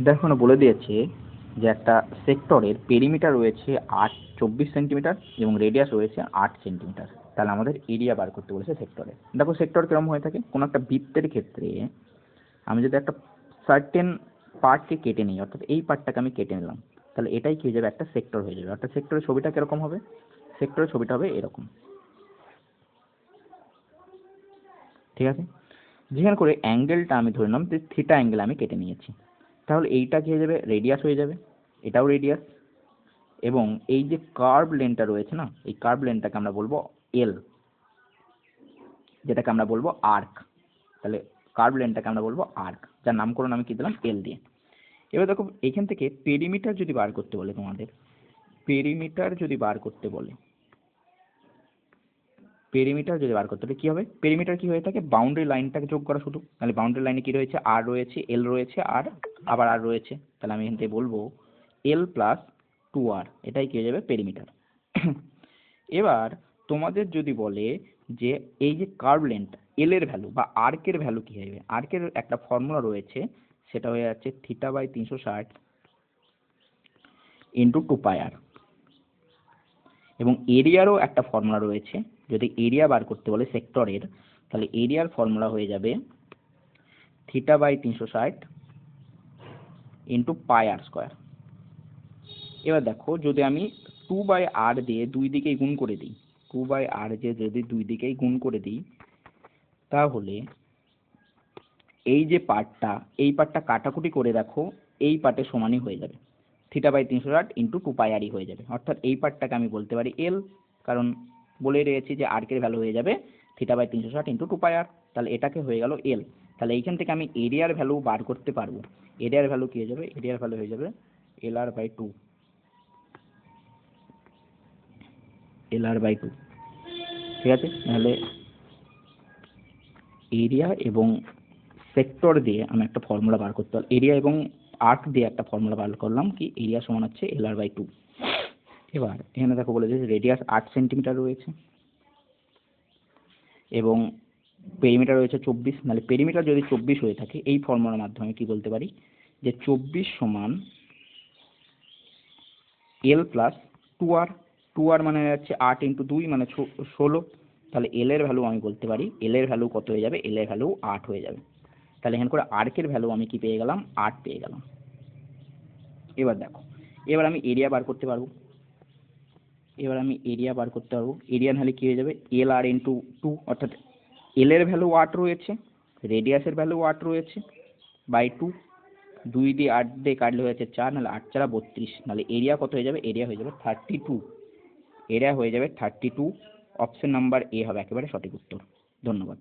দেখো না বলে দিয়েছে যে একটা সেক্টরের পেরিমিটার রয়েছে 24 সেন্টিমিটার এবং রেডিয়াস রয়েছে 8 সেন্টিমিটার। তাহলে আমাদের এরিয়া বার করতে বলেছে সেক্টরে। দেখো সেক্টর কিরকম হয়ে থাকে, কোনো একটা বৃত্তের ক্ষেত্রে আমি যদি একটা সার্টেন পার্টকে কেটে নিই, অর্থাৎ এই পার্টটাকে আমি কেটে নিলাম, তাহলে এটাই কি হয়ে যাবে, একটা সেক্টর হয়ে যাবে। অর্থাৎ সেক্টরের ছবিটা কিরকম হবে, সেক্টরের ছবিটা হবে এরকম, ঠিক আছে। যেখানে করে অ্যাঙ্গেলটা আমি ধরে নিলাম যে থিটা অ্যাঙ্গেল আমি কেটে নিয়েছি, তাহলে এইটা কি হয়ে যাবে, রেডিয়াস হয়ে যাবে, এটাও রেডিয়াস। এবং এই যে কার্ভ লেনটা রয়েছে না, এই কার্ভ লেনটাকে আমরা বলবো এল, যেটাকে আমরা বলবো আর্ক। তাহলে কার্ভ লেনটাকে আমরা বলবো আর্ক, যার নামকরণ আমি কি দিলাম, এল দিয়ে। এবার দেখো এখান থেকে পেরিমিটার যদি বার করতে বলে, তোমাদের পেরিমিটার যদি বার করতে বলে, পেরিমিটার যদি বার করতে হলে কি হবে, পেরিমিটার কি হয়ে থাকে, বাউন্ডারি লাইনটাকে যোগ করা শুধু। তাহলে বাউন্ডারি লাইনে কি রয়েছে, আর রয়েছে, এল রয়েছে, আর আবার আর রয়েছে। তাহলে আমি এখান থেকে বলবো এল প্লাস 2r, এটাই কি হয়ে যাবে পেরিমিটার। এবার তোমাদের যদি বলে যে এই যে কার্ভ লেন্থ এল এর ভ্যালু বা আর্কের ভ্যালু কি হবে, আর্কের একটা ফর্মুলা রয়েছে, সেটা হয়ে যাচ্ছে থিটা বাই 360 ইন্টু 2πr। এবং এরিয়ারও একটা ফর্মুলা রয়েছে, যদি এরিয়া বার করতে বলে সেক্টরের, তাহলে এরিয়ার ফর্মুলা হয়ে যাবে theta by 360 into πr square. এবার দেখো যদি আমি 2/r দিয়ে দুই দিকেই গুণ করে দিই, 2/r দিয়ে যদি দুই দিকেই গুণ করে দিই, তাহলে এই যে পার্টটা, এই পার্টটা কাটাকুটি করে দেখো এই পার্টের সমানই হয়ে যাবে, থিটা বাই 360 ইন্টু 2πr হয়ে যাবে। অর্থাৎ এই পার্টটাকে আমি বলতে পারি এল, কারণ বলে রয়েছি যে আর্কের ভ্যালু হয়ে যাবে থিটা বাই 360 ইন্টু 2πr। তাহলে এটাকে হয়ে গেল এল। তাহলে এইখান থেকে আমি এরিয়ার ভ্যালু বার করতে পারবো। এরিয়ার ভ্যালু কি হয়ে যাবে, এরিয়ার ভ্যালু হয়ে যাবে LR/2, LR/2, ঠিক আছে। তাহলে এরিয়া এবং সেক্টর দিয়ে আমি একটা ফর্মুলা বার করতে পারলাম, এরিয়া এবং আর্ক দিয়ে একটা ফর্মুলা বার করলাম, কি এরিয়া সমান হচ্ছে LR/2। এবার এখানে দেখো বলেছে রেডিয়াস 8 সেন্টিমিটার রয়েছে এবং পেরিমিটার রয়েছে 24। তাহলে পেরিমিটার যদি 24 হয়ে থাকে, এই ফর্মুলার মাধ্যমে কি বলতে পারি যে 24 সমান এল প্লাস 2r। 2r মানে যাচ্ছে 8 ইন্টু 2 মানে 16। তাহলে এল এর ভ্যালু আমি বলতে পারি, এল এর ভ্যালু কত হয়ে যাবে, এল এর ভ্যালু 8 হয়ে যাবে। তাহলে এখানে করে আর্কের ভ্যালু আমি কি পেয়ে গেলাম, 8 পেয়ে গেলাম। এবার দেখো, এবার আমি এরিয়া বার করতে পারবো, এরিয়া নাহলে কি হয়ে যাবে, এল আর ইন্টু 2, অর্থাৎ এল এর ভ্যালু 8 রয়েছে, রেডিয়াসের ভ্যালু 8 রয়েছে, বাই 2, 2 দিয়ে 8 দিয়ে কাটলে হয়েছে 4, নাহলে 8 4 32। নাহলে এরিয়া কত হয়ে যাবে, এরিয়া হয়ে যাবে 32, এরিয়া হয়ে যাবে 32। অপশন নাম্বার এ হবে একেবারে সঠিক উত্তর। ধন্যবাদ।